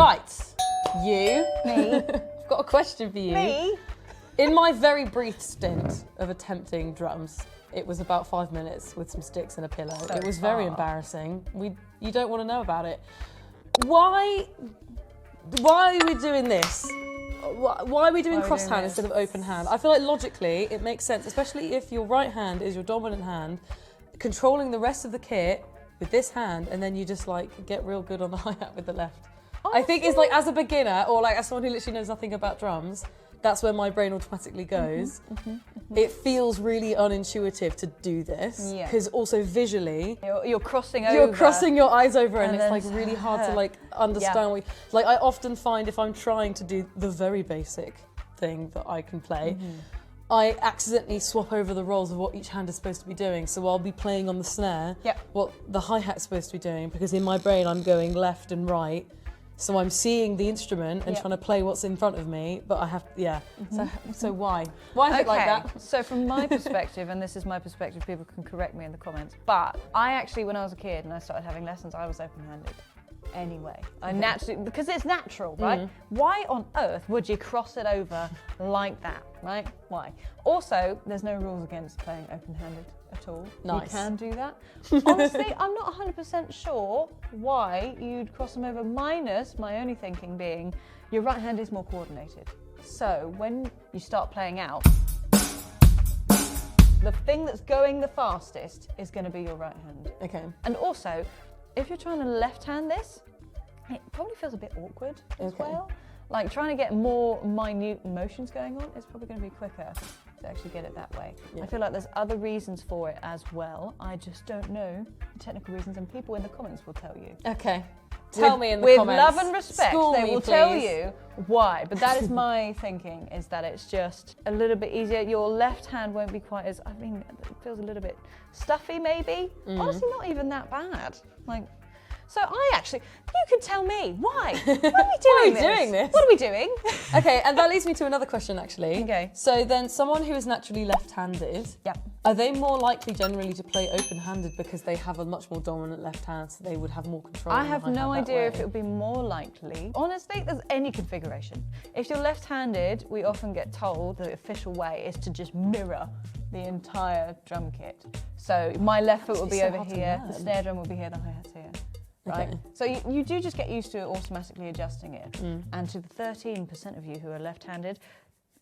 Right, you. Me. I've got a question for you. Me? In my very brief stint of attempting drums, it was about 5 minutes with some sticks and a pillow. So it was very far. embarrassing. You don't want to know about it. Why are we doing this? Why are we doing cross hand instead of open hand? I feel like logically it makes sense, especially if your right hand is your dominant hand, controlling the rest of the kit with this hand, and then you just like get real good on the hi-hat with the left. I think it's like as a beginner or like as someone who literally knows nothing about drums, that's where my brain automatically goes. It feels really unintuitive to do this because also visually You're crossing over. you're crossing your eyes over and it's then like really hard to like understand what like I often find if I'm trying to do the very basic thing that I can play, I accidentally swap over the roles of what each hand is supposed to be doing. So I'll be playing on the snare what the hi-hat's supposed to be doing, because in my brain I'm going left and right. So I'm seeing the instrument and trying to play what's in front of me, but I have, So why? Why is it like that? So from my perspective, and this is my perspective, people can correct me in the comments, but I actually, when I was a kid and I started having lessons, I was open-handed anyway. I naturally, because it's natural, right? Why on earth would you cross it over like that, right? Why? Also, there's no rules against playing open-handed at all. Nice. You can do that. Honestly, I'm not 100% sure why you'd cross them over, minus my only thinking being your right hand is more coordinated. So when you start playing out, the thing that's going the fastest is going to be your right hand. Okay. And also, if you're trying to left hand this, it probably feels a bit awkward as well. Like trying to get more minute motions going on is probably going to be quicker to actually get it that way. I feel like there's other reasons for it as well. I just don't know the technical reasons, and people in the comments will tell you. Okay. Tell me in the comments. With love and respect, they will tell please. you why. But that is my thinking, is that it's just a little bit easier. Your left hand won't be quite as, I mean, it feels a little bit stuffy maybe. Honestly, not even that bad. Like, so you can tell me, why? Why are we doing this? What are we doing? Okay, and that leads me to another question actually. Okay. So then someone who is naturally left-handed, are they more likely generally to play open-handed because they have a much more dominant left hand, so they would have more control? I have no idea if it would be more likely. Honestly, there's any configuration. If you're left-handed, we often get told the official way is to just mirror the entire drum kit. So my left foot will be over here, the snare drum will be here, the hi-hat's here. Right? Okay. So you do just get used to automatically adjusting it. And to the 13% of you who are left-handed,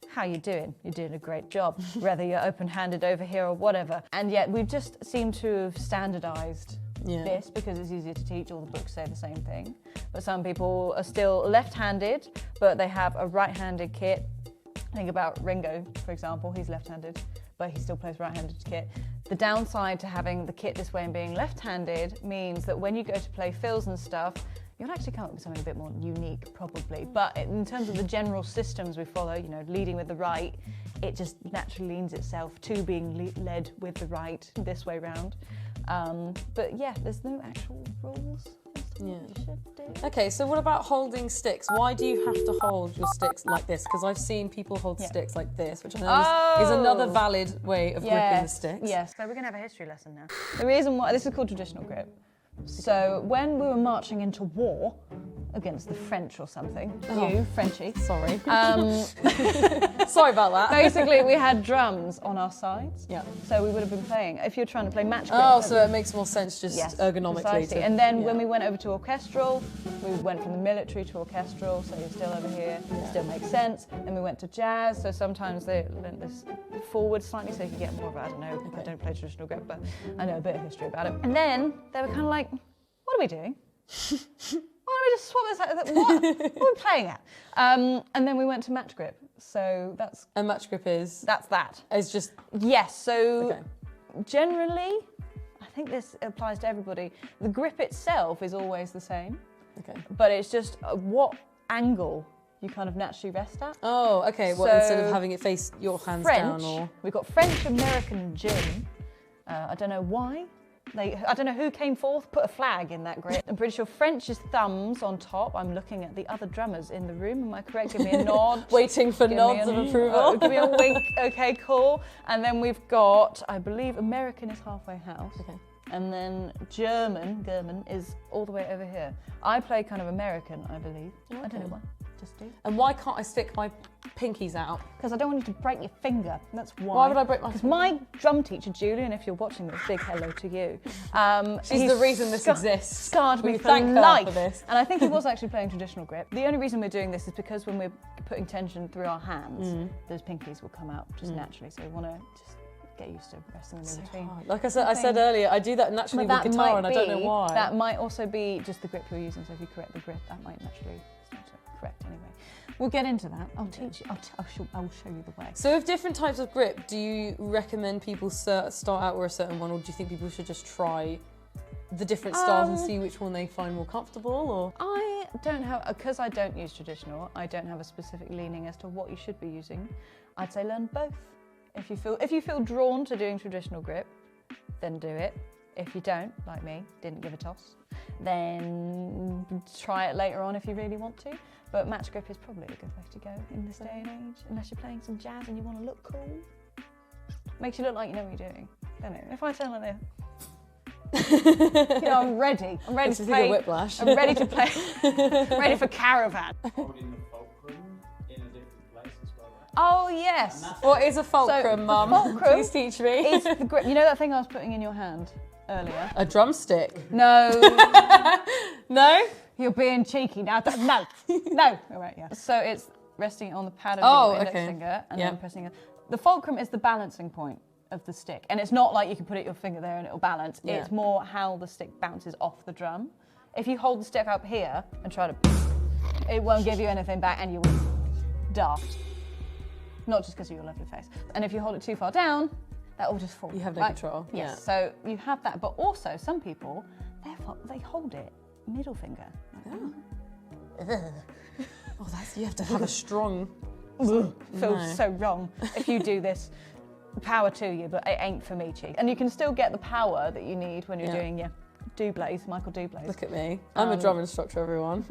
how you doing? You're doing a great job, whether you're open-handed over here or whatever. And yet we've just seemed to have standardized this because it's easier to teach. All the books say the same thing. But some people are still left-handed, but they have a right-handed kit. Think about Ringo, for example. He's left-handed, but he still plays right-handed kit. The downside to having the kit this way and being left-handed means that when you go to play fills and stuff, you'll actually come up with something a bit more unique, probably. But in terms of the general systems we follow, you know, leading with the right, it just naturally leans itself to being led with the right this way round. But yeah, there's no actual rules. Okay, so what about holding sticks? Why do you have to hold your sticks like this? Because I've seen people hold sticks like this, which I know is another valid way of gripping the sticks. Yes, so we're going to have a history lesson now. The reason why, this is called traditional grip. So when we were marching into war against the French or something, you, Frenchie. Sorry. Sorry about that. Basically, we had drums on our sides. Yeah. So we would have been playing, if you're trying to play match grip. Oh, so it makes more sense just ergonomically. Precisely. And then when we went over to orchestral, we went from the military to orchestral, so you're still over here, still makes sense. Then we went to jazz, so sometimes they leant this forward slightly so you can get more of it. I don't know, I don't play traditional grip, but I know a bit of history about it. And then they were kind of like, what are we doing? Why don't we just swap this out? What are we playing at? And then we went to match grip. So that's... And match grip is? That's that. It's just... Yes, so generally, I think this applies to everybody. The grip itself is always the same. Okay. But it's just what angle you kind of naturally rest at. Oh, okay. Well, instead of having it face your hands down or... We've got French, American, and German. I don't know why. I don't know who came forth, put a flag in that grip. I'm pretty sure French is thumbs on top. I'm looking at the other drummers in the room. Am I correct? Give me a nod. Waiting for nods of approval. Give me a wink. Okay, cool. And then we've got, I believe, American is halfway house. Okay. And then German is all the way over here. I play kind of American, I believe. Okay. I don't know why. Just do. And why can't I stick my pinkies out? Because I don't want you to break your finger. That's why. Why would I break my finger? Because my drum teacher, Julian, if you're watching this, big hello to you. She's the reason this exists. Scarred me for life. For this. And I think he was actually playing traditional grip. The only reason we're doing this is because when we're putting tension through our hands, those pinkies will come out just naturally. So we want to just get used to resting them in between. Hard. Like I said earlier, I do that naturally with guitar, and I don't know why. That might also be just the grip you're using. So if you correct the grip, that might naturally start to correct anyway. We'll get into that. I'll teach you. I will show you the way. So with different types of grip, do you recommend people start out with a certain one, or do you think people should just try the different styles and see which one they find more comfortable? Or I don't have, because I don't use traditional, I don't have a specific leaning as to what you should be using. I'd say learn both. If you feel drawn to doing traditional grip, then do it. If you don't, like me, didn't give a toss, then try it later on if you really want to. But match grip is probably a good way to go in this day and age, unless you're playing some jazz and you want to look cool. Makes you look like you know what you're doing, don't it? If I turn like this, I'm ready. I'm ready to play. Whiplash. I'm ready to play. Ready for Caravan. Holding the fulcrum in a different place as well. Oh yes. What is a fulcrum, Mum? Fulcrum Please teach me. It's the grip. You know that thing I was putting in your hand earlier? A drumstick. No. No? You're being cheeky now. No. No. All right, yeah. So it's resting on the pad of your index finger and then pressing it. The fulcrum is the balancing point of the stick. And it's not like you can put your finger there and it'll balance. Yeah. It's more how the stick bounces off the drum. If you hold the stick up here and try to, it won't give you anything back and you will daft. Not just because of your lovely face. And if you hold it too far down, that will just fall. You have no control. Yes, so you have that. But also, some people, they hold it middle finger. Oh, you have to have a strong... Feels so wrong if you do this. Power to you, but it ain't for me, Chief. And you can still get the power that you need when you're doing your doublés, Michael doublés. Look at me. I'm a drum instructor, everyone.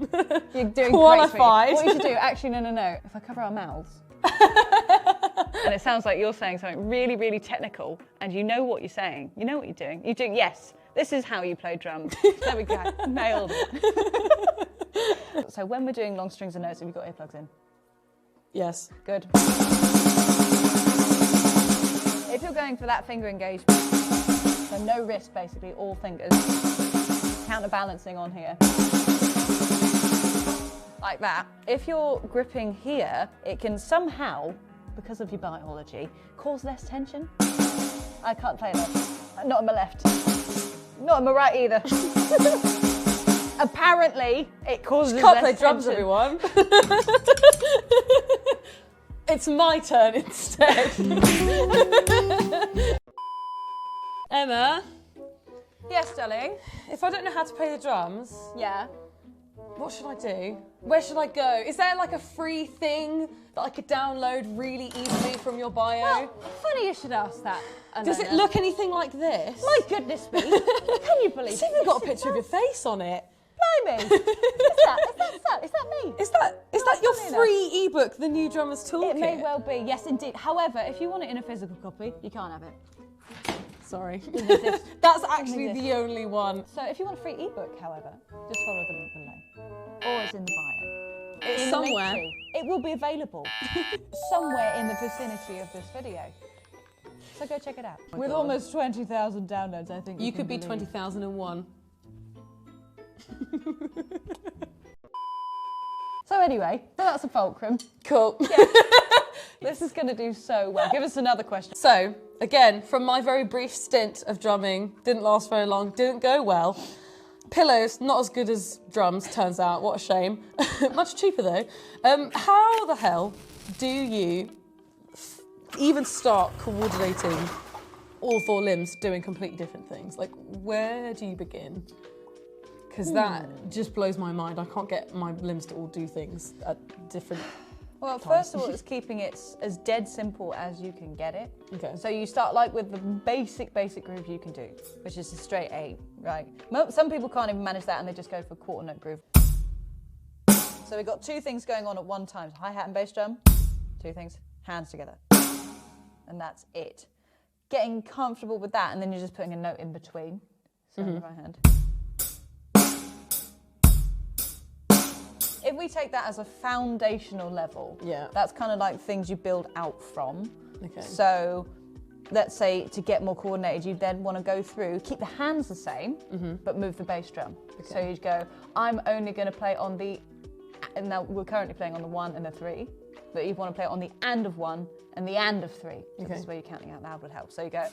You're doing qualified. Great. What you should do, actually, no. If I cover our mouths, and it sounds like you're saying something really, really technical, and you know what you're saying, you know what you're doing. You're doing, yes, this is how you play drums. There we go, nailed it. So when we're doing long strings and notes, have you got earplugs in? Yes. Good. If you're going for that finger engagement, so no wrist basically, all fingers, counterbalancing on here, like that. If you're gripping here, it can somehow, because of your biology, cause less tension. I can't play that. Not on my left. Not on my right either. Apparently, it causes less tension. Can't play drums, everyone. It's my turn instead. Emma. Yes, darling. If I don't know how to play the drums, yeah, what should I do? Where should I go? Is there like a free thing that I could download really easily from your bio? Well, funny you should ask that. Does it look anything like this? My goodness me. Can you believe it? It's even got a picture of your face on it. Blimey. Is that me? Is that your free ebook, The New Drummer's Toolkit? It may well be, yes indeed. However, if you want it in a physical copy, you can't have it. Sorry. That's actually the only one. So if you want a free ebook, however, just follow the link below. Or it's in the bio. It's somewhere. It will be available somewhere in the vicinity of this video. So go check it out. With almost 20,000 downloads, I think you could be 20,001. So anyway, that's a fulcrum. Cool. Yeah. This is going to do so well. Give us another question. So, again, from my very brief stint of drumming, didn't last very long, didn't go well. Pillows, not as good as drums, turns out. What a shame. Much cheaper though. How the hell do you even start coordinating all four limbs doing completely different things? Like, where do you begin? Because that just blows my mind. I can't get my limbs to all do things at different Well, first of all, it's keeping it as dead simple as you can get it. Okay. So you start like with the basic groove you can do, which is a straight A, right? Some people can't even manage that and they just go for a quarter note groove. So we've got two things going on at one time. Hi-hat and bass drum, two things, hands together. And that's it. Getting comfortable with that, and then you're just putting a note in between. So in the right hand. If we take that as a foundational level, that's kind of like things you build out from. Okay. So let's say to get more coordinated, you then want to go through, keep the hands the same, but move the bass drum. Okay. So you'd go, I'm only going to play on the, and now we're currently playing on the 1 and the 3, but you want to play on the and of 1 and the and of 3. So this is where you're counting out loud would help. So you go,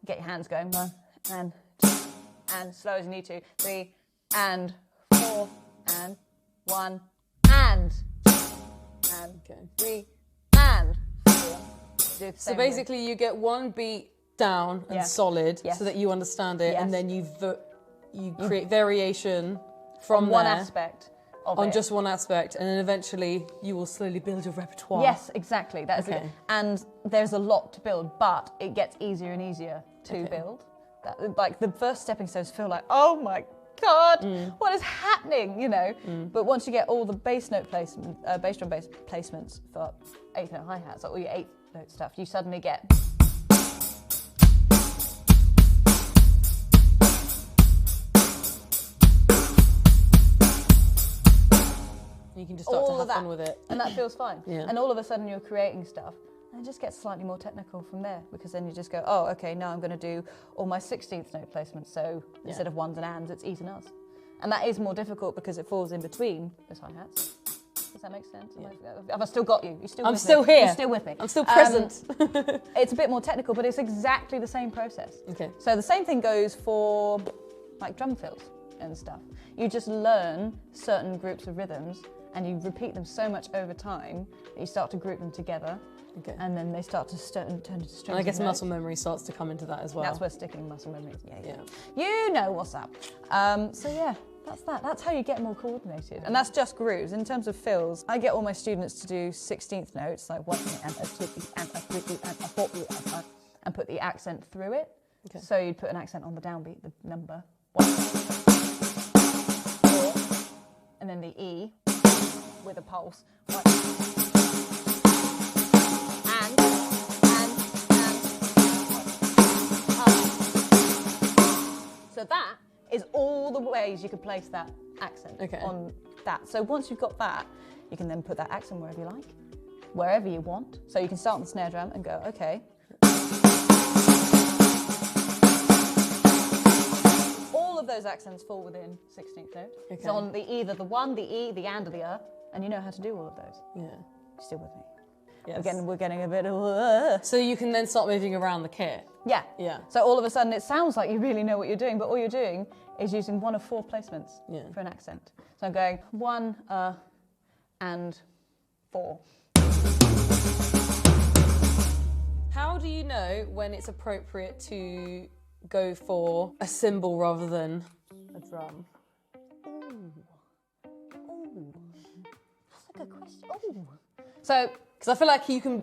get your hands going, 1 and 2, and slow as you need to, 3 and 4 and 1 and 2 and 3 and 4. So basically you get one beat down and solid so that you understand it, and then you create variation from one there aspect of on it. just one aspect, and then eventually you will slowly build your repertoire. Yes, exactly. That is it. And there's a lot to build, but it gets easier and easier to build. Like the first stepping stones feel like, oh my God, what is happening? You know. But once you get all the bass note placement, bass drum bass placements for 8th note hi-hats, like all your 8th note stuff, you suddenly get. You can just start to have fun with it. And that feels fine. Yeah. And all of a sudden you're creating stuff. And it just gets slightly more technical from there, because then you just go, oh, okay, now I'm going to do all my 16th note placements. So instead of ones and ands, it's e's and us. And that is more difficult because it falls in between those hi-hats. Does that make sense? Have I still got you? I'm still here. You're still with me. I'm still present. It's a bit more technical, but it's exactly the same process. Okay. So the same thing goes for like drum fills and stuff. You just learn certain groups of rhythms and you repeat them so much over time that you start to group them together. Okay. And then they start to turn into strings. And I guess muscle memory starts to come into that as well. That's where sticking muscle memory is. Yeah. You know what's up. So yeah, that's that. That's how you get more coordinated. And that's just grooves. In terms of fills, I get all my students to do 16th notes, like 1 and a 2 and a 3 and a 4 and put the accent through it. Okay. So you'd put an accent on the downbeat, the number 1, 4, and then the E with a pulse. 1. So that is all the ways you could place that accent on that. So once you've got that, you can then put that accent wherever you like, wherever you want. So you can start on the snare drum and go, okay. All of those accents fall within 16th note. Okay. So on the either the 1, the E, the and, or the and you know how to do all of those. Yeah. You're still with me? Yes. We're getting a bit of... So you can then start moving around the kit. Yeah. So all of a sudden it sounds like you really know what you're doing, but all you're doing is using one of 4 placements for an accent. So I'm going 1, and 4. How do you know when it's appropriate to go for a cymbal rather than a drum? That's a good question. So, because I feel like you can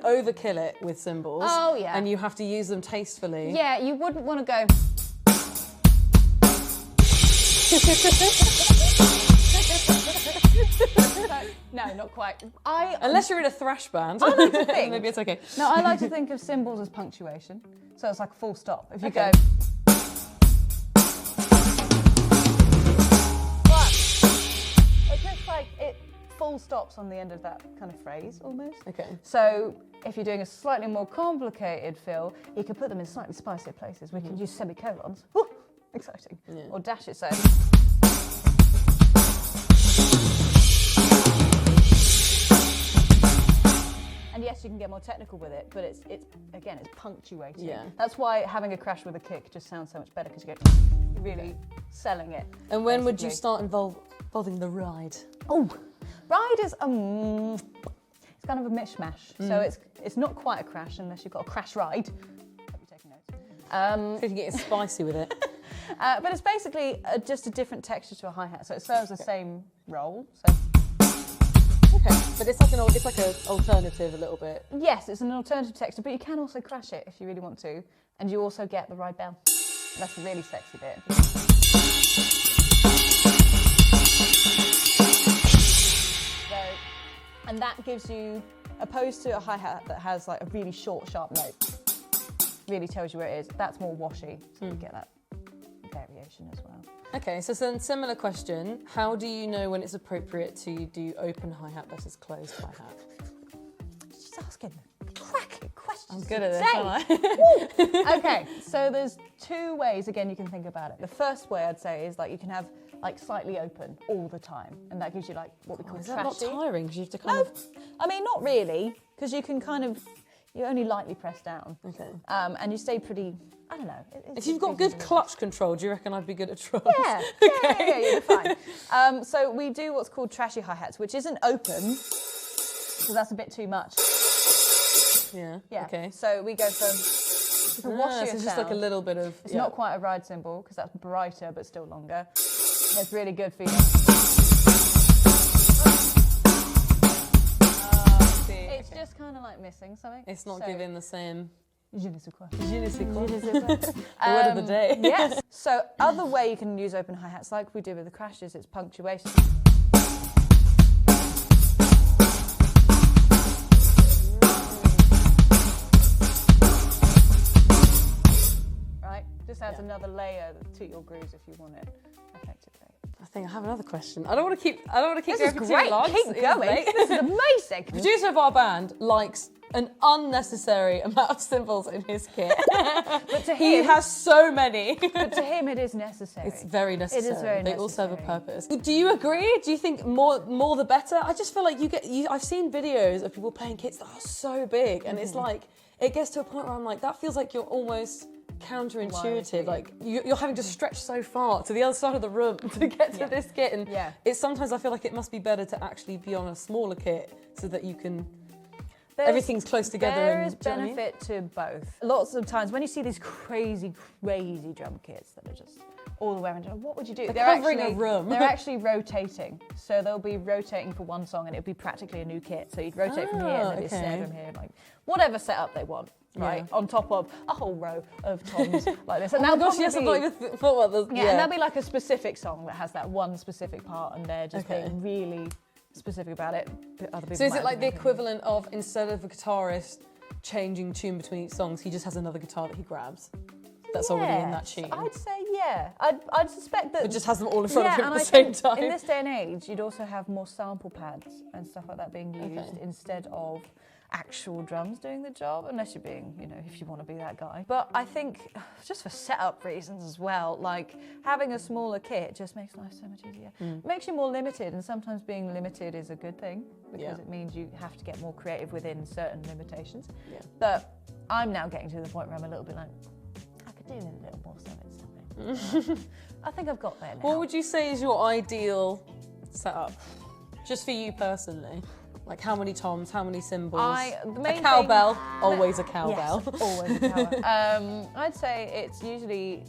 overkill it with cymbals. Oh yeah. And you have to use them tastefully. Yeah, you wouldn't want to go. No, not quite. Unless you're in a thrash band. I like to think. Maybe it's okay. No, I like to think of cymbals as punctuation. So it's like a full stop. If you go. But it's just like it full stops on the end of that kind of phrase almost. Okay. So if you're doing a slightly more complicated fill, you could put them in slightly spicier places. We can use semicolons. Woo, exciting. Yeah. Or dashes. So. And yes, you can get more technical with it, but it's punctuating. Yeah. That's why having a crash with a kick just sounds so much better, because you're really selling it. And when would you start involving the ride? Oh, ride is it's kind of a mishmash. So it's not quite a crash unless you've got a crash ride. Hope you're taking notes. If you can get spicy with it. But it's basically just a different texture to a hi-hat, so it serves the same role. So. Okay, but it's like an alternative a little bit. Yes, it's an alternative texture, but you can also crash it if you really want to, and you also get the ride bell. That's the really sexy bit. So, and that gives you, opposed to a hi-hat that has like a really short, sharp note, really tells you where it is. That's more washy, so you get that. Okay. variation as well. Okay, so then similar question. How do you know when it's appropriate to do open hi-hat versus closed hi-hat? She's asking cracking questions. I'm good at this, aren't I? Okay, so there's two ways, again, you can think about it. The first way I'd say is like you can have like slightly open all the time, and that gives you like what we call Is trashy. that not tiring? Because you have to kind of... I mean, not really, because you can kind of, you only lightly press down. Okay. And you stay pretty, I don't know. If you've got good clutch control, do you reckon I'd be good at drums? Yeah, yeah, you're fine. So we do what's called trashy hi-hats, which isn't open, so that's a bit too much. Yeah. Yeah. Okay. So we go for the washier so it's just like a little bit of... It's not quite a ride cymbal because that's brighter but still longer. It's really good for you. It's just kind of like missing something. It's not giving the same... Je ne sais quoi. Je ne sais quoi. Je ne sais quoi. The word of the day. Yes. So other way you can use open hi-hats, like we do with the crashes, it's punctuation. Right? Just adds another layer to your grooves if you want it effectively. I think I have another question. I don't want to keep This is going for great. too long. Keep It's going. late. This is amazing. The producer of our band likes an unnecessary amount of cymbals in his kit. But to He him, has so many. but to him, it is necessary. It's very necessary. It is very They also have a necessary. purpose. Do you agree? Do you think more the better? I just feel like I've seen videos of people playing kits that are so big, and it's like it gets to a point where I'm like, that feels like you're almost counterintuitive. Like you're having to stretch so far to the other side of the room to get to this kit, and it's sometimes I feel like it must be better to actually be on a smaller kit so that you can. Everything's close together. There is do you know what I mean? benefit to both. Lots of times when you see these crazy drum kits that are just all the way around, what would you do? They're covering a room. They're actually rotating. So they'll be rotating for one song and it'll be practically a new kit. So you'd rotate from here and then you'd snare from here, like whatever setup they want, right? On top of a whole row of toms like this. And Oh my gosh, yes, I've not even thought about this. Yeah, and there'll be like a specific song that has that one specific part and they're just being really specific about it. Other people So is might it like the have equivalent of instead of a guitarist changing tune between each songs, he just has another guitar that he grabs? That's already in that tune. I'd say yeah. I'd suspect that. It just has them all in front of him and at the I same think time. in this day and age, you'd also have more sample pads and stuff like that being used instead of actual drums doing the job, unless you're being, if you want to be that guy. But I think just for setup reasons as well, like having a smaller kit just makes life so much easier. It makes you more limited, and sometimes being limited is a good thing because it means you have to get more creative within certain limitations. Yeah. But I'm now getting to the point where I'm a little bit like, I could do a little more something. I think I've got there now. What would you say is your ideal setup? Just for you personally? Like how many toms, how many cymbals? A cowbell, always a cowbell. Yes, always a cowbell. I'd say it's usually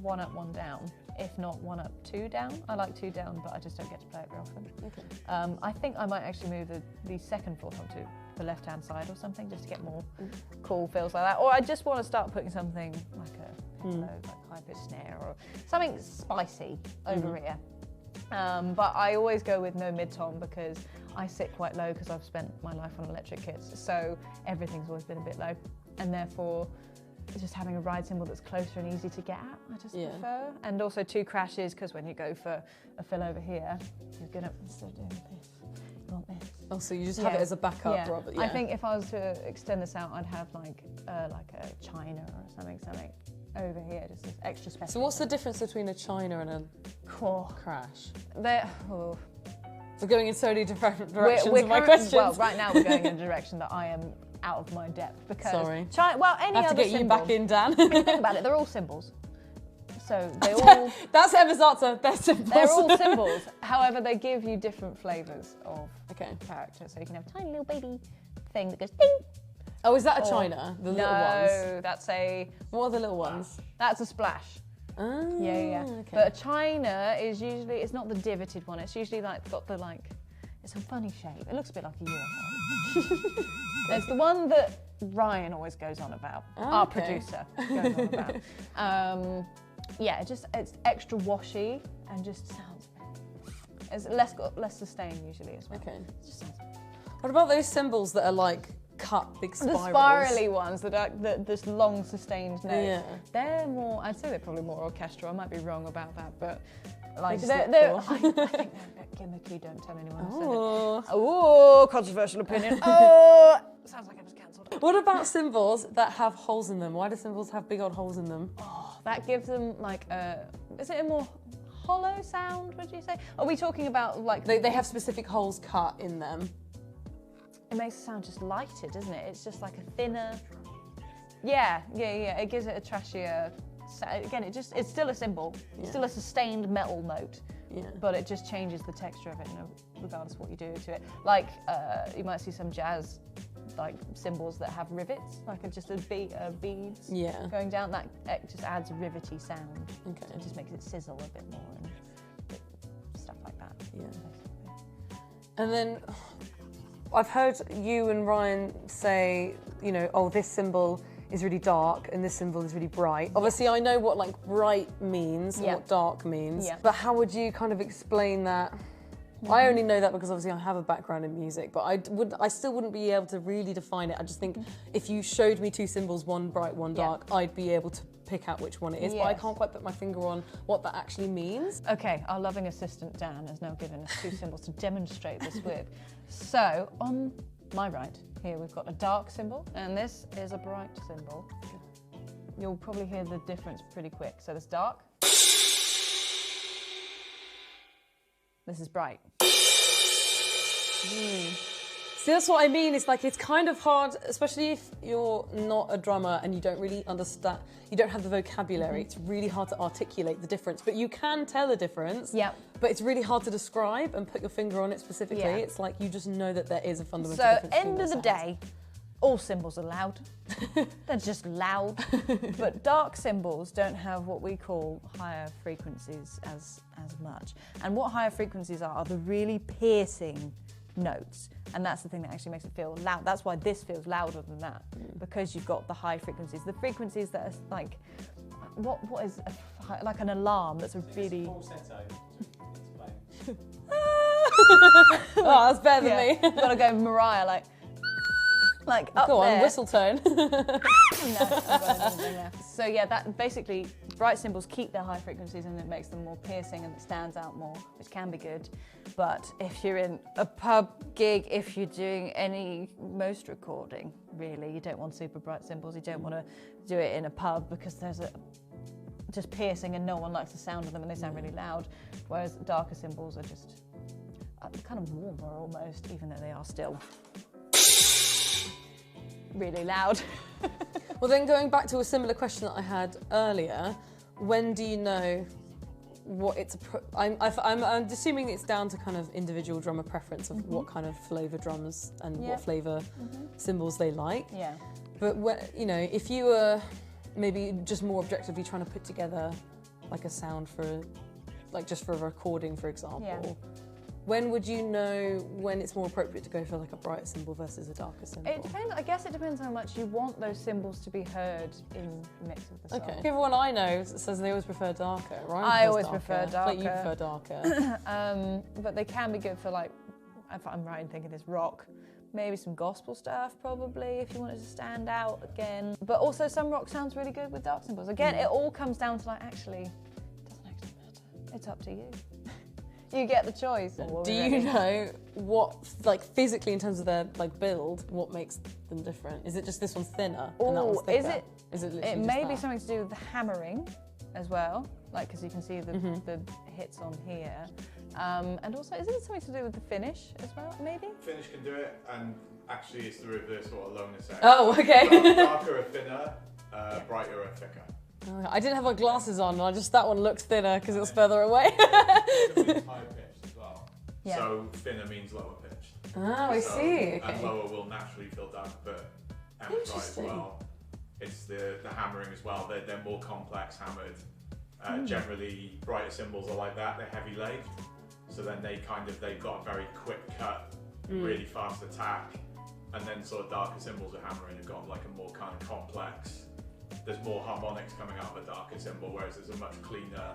one up, one down. If not one up, two down. I like two down, but I just don't get to play it very often. Okay. I think I might actually move the second fourth onto the left-hand side or something, just to get more cool feels like that. Or I just want to start putting something like a like high-pitch snare or something spicy over here. But I always go with no mid-tom because I sit quite low because I've spent my life on electric kits, so everything's always been a bit low, and therefore just having a ride cymbal that's closer and easy to get at, I just prefer. And also two crashes, because when you go for a fill over here, you're gonna, instead of doing this, you want this. Oh, so you just have it as a backup, Robert? Yeah. I think if I was to extend this out, I'd have like a China or something over here, just as extra special. So what's the difference between a China and a crash? We're going in so many different directions with my questions. Well, right now we're going in a direction that I am out of my depth because any I have to get symbol, you back in, Dan. When you think about it, they're all symbols. So they all That's Emma's answer. They're symbols. They're all symbols. However, they give you different flavours of character. So you can have a tiny little baby thing that goes ding. Oh, is that a China? The little ones? No, that's a. What are the little ones? That's a splash. Oh, yeah. Okay. But a China is usually, it's not the divoted one, it's usually got the it's a funny shape. It looks a bit like a UFO. There's the one that Ryan always goes on about, our producer goes on about. It's extra washy and just sounds, it's less sustain usually as well. Okay. It just sounds. What about those cymbals that are like cut, big The spirals. spirally ones that are this long sustained note. Yeah. They're more. I'd say they're probably more orchestral. I might be wrong about that, but like just they're look I think they're a bit gimmicky. Don't tell anyone. I said it. Oh. Oh, controversial opinion. Oh, sounds like I was cancelled. What about cymbals that have holes in them? Why do cymbals have big old holes in them? Oh, that gives them like is it a more hollow sound? Would you say? Are we talking about like They have specific holes cut in them. It makes it sound just lighter, doesn't it? It's just like a thinner. Yeah. It gives it a trashier. Again, it's still a cymbal. It's still a sustained metal note. Yeah. But it just changes the texture of it, regardless of what you do to it. Like you might see some jazz, like cymbals that have rivets, like just beads going down. That it just adds a rivety sound. Okay. It just makes it sizzle a bit more and stuff like that. Yeah. Basically. And then I've heard you and Ryan say, oh, this cymbal is really dark and this cymbal is really bright. Obviously, I know what like bright means and what dark means, but how would you kind of explain that? I only know that because obviously I have a background in music, but I still wouldn't be able to really define it. I just think if you showed me two cymbals, one bright, one dark, I'd be able to pick out which one it is, but I can't quite put my finger on what that actually means. Okay, our loving assistant Dan has now given us two cymbals to demonstrate this with. So on my right here we've got a dark cymbal and this is a bright cymbal. You'll probably hear the difference pretty quick. So this dark. This is bright. See, that's what I mean. It's like, it's kind of hard, especially if you're not a drummer and you don't really understand, you don't have the vocabulary. It's really hard to articulate the difference, but you can tell the difference. Yep. But it's really hard to describe and put your finger on it specifically. Yeah. It's like, you just know that there is a fundamental So difference. end of the day, all cymbals are loud. They're just loud. But dark cymbals don't have what we call higher frequencies as much. And what higher frequencies are the really piercing notes, and that's the thing that actually makes it feel loud. That's why this feels louder than that, because you've got the high frequencies. The frequencies that are like, what is like an alarm that's a really... Falsetto. Explain. Oh, that's better than me. You've got to go Mariah, like up Go on, there. whistle tone. No, I've got anything there. So yeah, that basically, bright cymbals keep their high frequencies and it makes them more piercing and it stands out more, which can be good. But if you're in a pub gig, if you're doing most recording, really, you don't want super bright cymbals. You don't want to do it in a pub because there's just piercing and no one likes the sound of them and they sound really loud. Whereas darker cymbals are just kind of warmer almost, even though they are still really loud. Well, then going back to a similar question that I had earlier, when do you know what it's... I'm assuming it's down to kind of individual drummer preference of what kind of flavour drums and what flavour cymbals they like. Yeah. But if you were maybe just more objectively trying to put together like a sound for, just for a recording, for example, when would you know when it's more appropriate to go for like a brighter cymbal versus a darker cymbal? It depends. I guess it depends how much you want those cymbals to be heard in the mix of the song. Okay. Everyone I know says they always prefer darker, right? I always prefer darker. Like you prefer darker. But they can be good for if I'm right in thinking this, rock. Maybe some gospel stuff, probably, if you wanted to stand out again. But also some rock sounds really good with dark cymbals. Again, it all comes down to actually, it doesn't actually matter. It's up to you. You get the choice. Do you know what, physically in terms of their build, what makes them different? Is it just this one's thinner and that one's thicker? Is it literally It just may be that? something to do with the hammering as well, because you can see the hits on here. And also, is it something to do with the finish as well, maybe? Finish can do it, and actually it's the reverse what Alona said. Oh, okay. Darker are thinner, brighter are thicker. I didn't have my glasses on, and that one looked thinner because it was further away. It means higher pitched as well. Yeah. So thinner means lower pitched. Oh, I see. Okay. And lower will naturally feel dark, but amplified as well. It's the hammering as well. They're more complex hammered. Generally, brighter cymbals are like that. They're heavy lathed, so then they've got a very quick cut, really fast attack, and then sort of darker cymbals are hammering have got a more kind of complex. There's more harmonics coming out of a darker cymbal, whereas there's a much cleaner,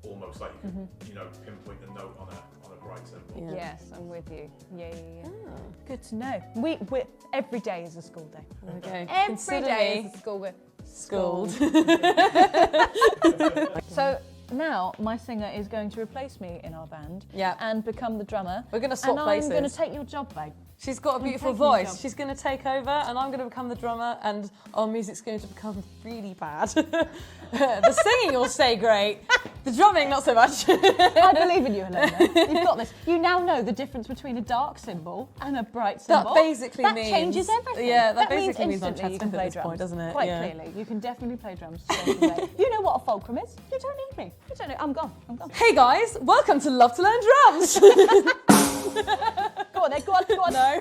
almost like you can, pinpoint the note on a bright symbol. Yeah. Yes, I'm with you. Yeah. Oh, Good to know. Every day is a school day. okay. Every Consider day me is a school day. schooled. So now my singer is going to replace me in our band Yeah. and become the drummer. We're going to swap and places. I'm going to take your job, babe. She's got a beautiful taking your voice. job. She's going to take over and I'm going to become the drummer and our music's going to become really bad. The singing will stay great. The drumming, not so much. I believe in you, Helena. You've got this. You now know the difference between a dark symbol and a bright symbol. That basically that means... changes everything. Yeah, that basically means I'm instantly you chatting can at play this drums. point, doesn't it? Quite Yeah. clearly. You can definitely play drums straight away. You know what a fulcrum is. You don't need me. You don't know. I'm gone. Hey guys, welcome to Love to Learn Drums. Go on then. Go on. No.